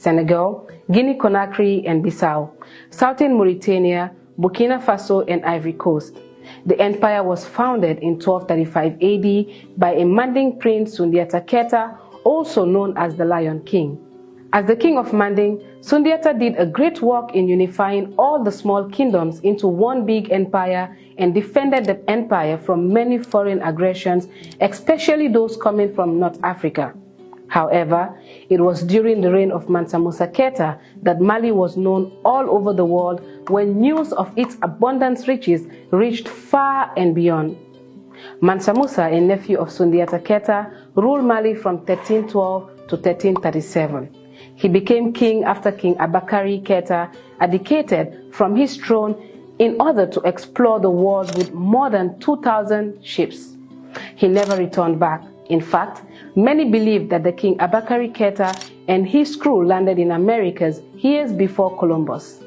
Senegal, Guinea-Conakry and Bissau, southern Mauritania, Burkina Faso and Ivory Coast. The empire was founded in 1235 AD by a Manding prince Sundiata Keita, also known as the Lion King. As the king of Manding, Sundiata did a great work in unifying all the small kingdoms into one big empire and defended the empire from many foreign aggressions, especially those coming from North Africa. However, it was during the reign of Mansa Musa Keita that Mali was known all over the world when news of its abundant riches reached far and beyond. Mansa Musa, a nephew of Sundiata Keita, ruled Mali from 1312 to 1337. He became king after King Abakari Keita abdicated from his throne in order to explore the world with more than 2,000 ships. He never returned back. In fact, many believe that the King Abakari Keita and his crew landed in Americas years before Columbus.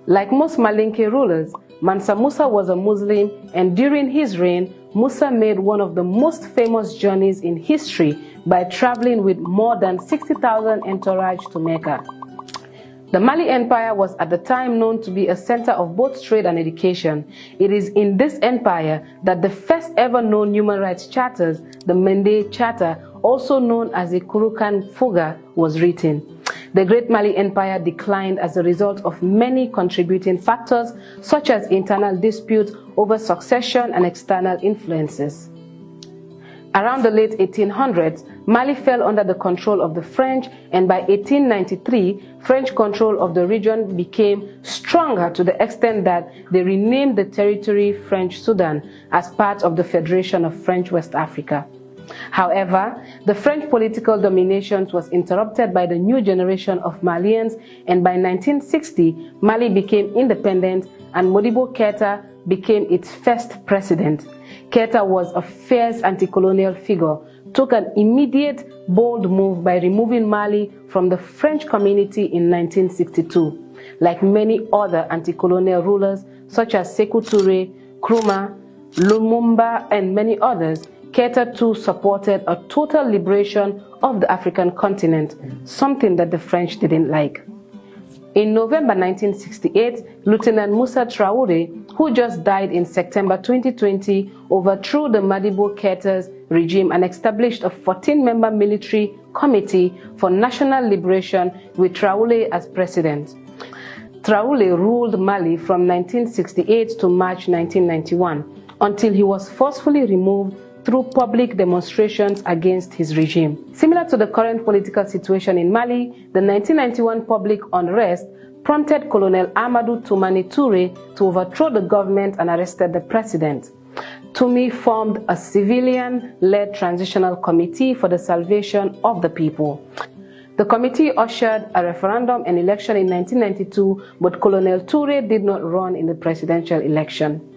Like most Malinke rulers, Mansa Musa was a Muslim, and during his reign, Musa made one of the most famous journeys in history by traveling with more than 60,000 entourage to Mecca. The Mali Empire was at the time known to be a center of both trade and education. It is in this empire that the first ever known human rights charters, the Mende Charter, also known as the Kurukan Fuga, was written. The Great Mali Empire declined as a result of many contributing factors, such as internal disputes over succession and external influences. Around the late 1800s, Mali fell under the control of the French, and by 1893, French control of the region became stronger to the extent that they renamed the territory French Sudan as part of the Federation of French West Africa. However, the French political domination was interrupted by the new generation of Malians, and by 1960, Mali became independent and Modibo Keita became its first president. Keita was a fierce anti-colonial figure, took an immediate, bold move by removing Mali from the French community in 1962. Like many other anti-colonial rulers, such as Sekou Touré, Nkrumah, Lumumba, and many others, Keita too supported a total liberation of the African continent, something that the French didn't like. In November 1968, Lieutenant Moussa Traoré, who just died in September 2020, overthrew the Modibo Keita's regime and established a 14-member military committee for national liberation with Traoré as president. Traoré ruled Mali from 1968 to March 1991, until he was forcefully removed through public demonstrations against his regime. Similar to the current political situation in Mali, the 1991 public unrest prompted Colonel Amadou Toumani Touré to overthrow the government and arrested the president. Toumi formed a civilian-led transitional committee for the salvation of the people. The committee ushered a referendum and election in 1992, but Colonel Touré did not run in the presidential election.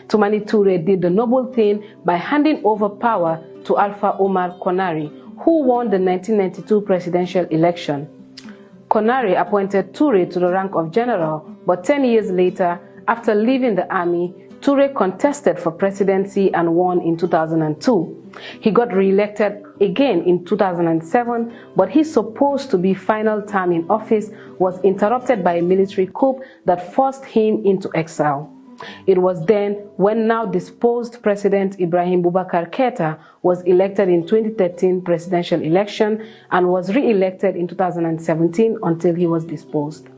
Toumani Touré did the noble thing by handing over power to Alpha Omar Konaré, who won the 1992 presidential election. Konaré appointed Touré to the rank of general, but 10 years later, after leaving the army, Touré contested for presidency and won in 2002. He got re-elected again in 2007, but his supposed to be final term in office was interrupted by a military coup that forced him into exile. It was then when now disposed President Ibrahim Boubacar Keita was elected in 2013 presidential election and was re-elected in 2017 until he was disposed.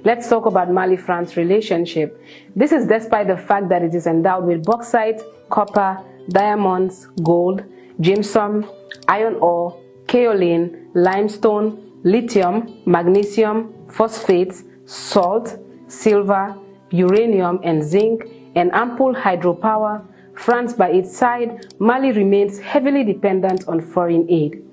Let's talk about Mali-France relationship. This is despite the fact that it is endowed with bauxite, copper, diamonds, gold, gypsum, iron ore, kaolin, limestone, lithium, magnesium, phosphates, salt, silver, uranium and zinc, and ample hydropower. France, by its side, Mali remains heavily dependent on foreign aid.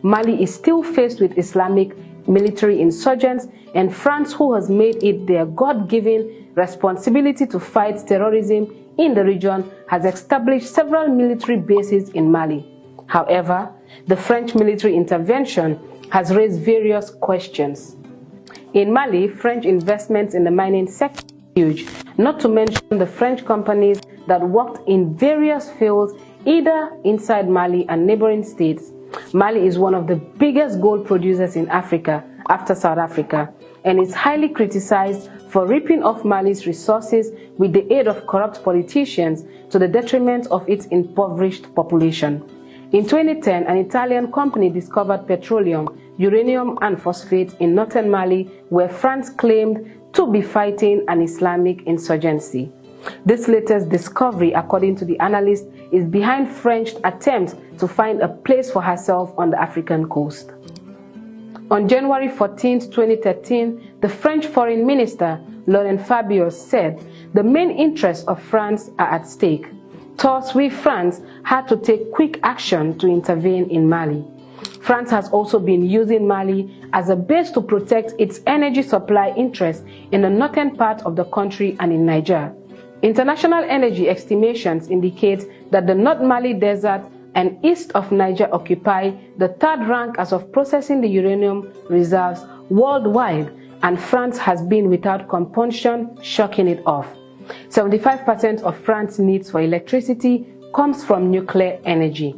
Mali is still faced with Islamic military insurgents, and France, who has made it their God-given responsibility to fight terrorism in the region, has established several military bases in Mali. However, the French military intervention has raised various questions. In Mali, French investments in the mining sector huge, not to mention the French companies that worked in various fields either inside Mali and neighboring states. Mali is one of the biggest gold producers in Africa, after South Africa, and is highly criticized for ripping off Mali's resources with the aid of corrupt politicians to the detriment of its impoverished population. In 2010, an Italian company discovered petroleum, uranium and phosphate in northern Mali, where France claimed to be fighting an Islamic insurgency. This latest discovery, according to the analyst, is behind French attempts to find a place for herself on the African coast. On January 14, 2013, the French Foreign Minister, Laurent Fabius, said the main interests of France are at stake. Thus, France had to take quick action to intervene in Mali. France has also been using Mali as a base to protect its energy supply interests in the northern part of the country and in Niger. International energy estimations indicate that the North Mali Desert and east of Niger occupy the third rank as of processing the uranium reserves worldwide, and France has been without compunction shucking it off. 75% of France's needs for electricity comes from nuclear energy.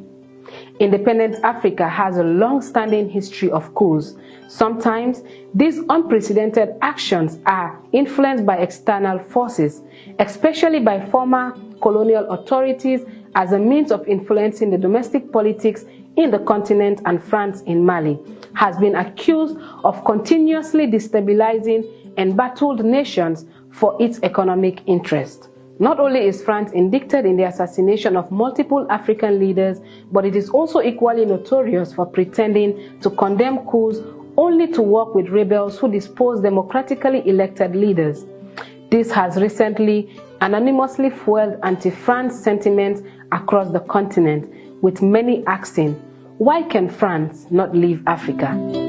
Independent Africa has a long-standing history of coups. Sometimes, these unprecedented actions are influenced by external forces, especially by former colonial authorities, as a means of influencing the domestic politics in the continent, and France in Mali has been accused of continuously destabilizing embattled nations for its economic interest. Not only is France indicted in the assassination of multiple African leaders, but it is also equally notorious for pretending to condemn coups only to work with rebels who depose democratically elected leaders. This has recently anonymously fueled anti-France sentiments across the continent, with many asking, why can France not leave Africa?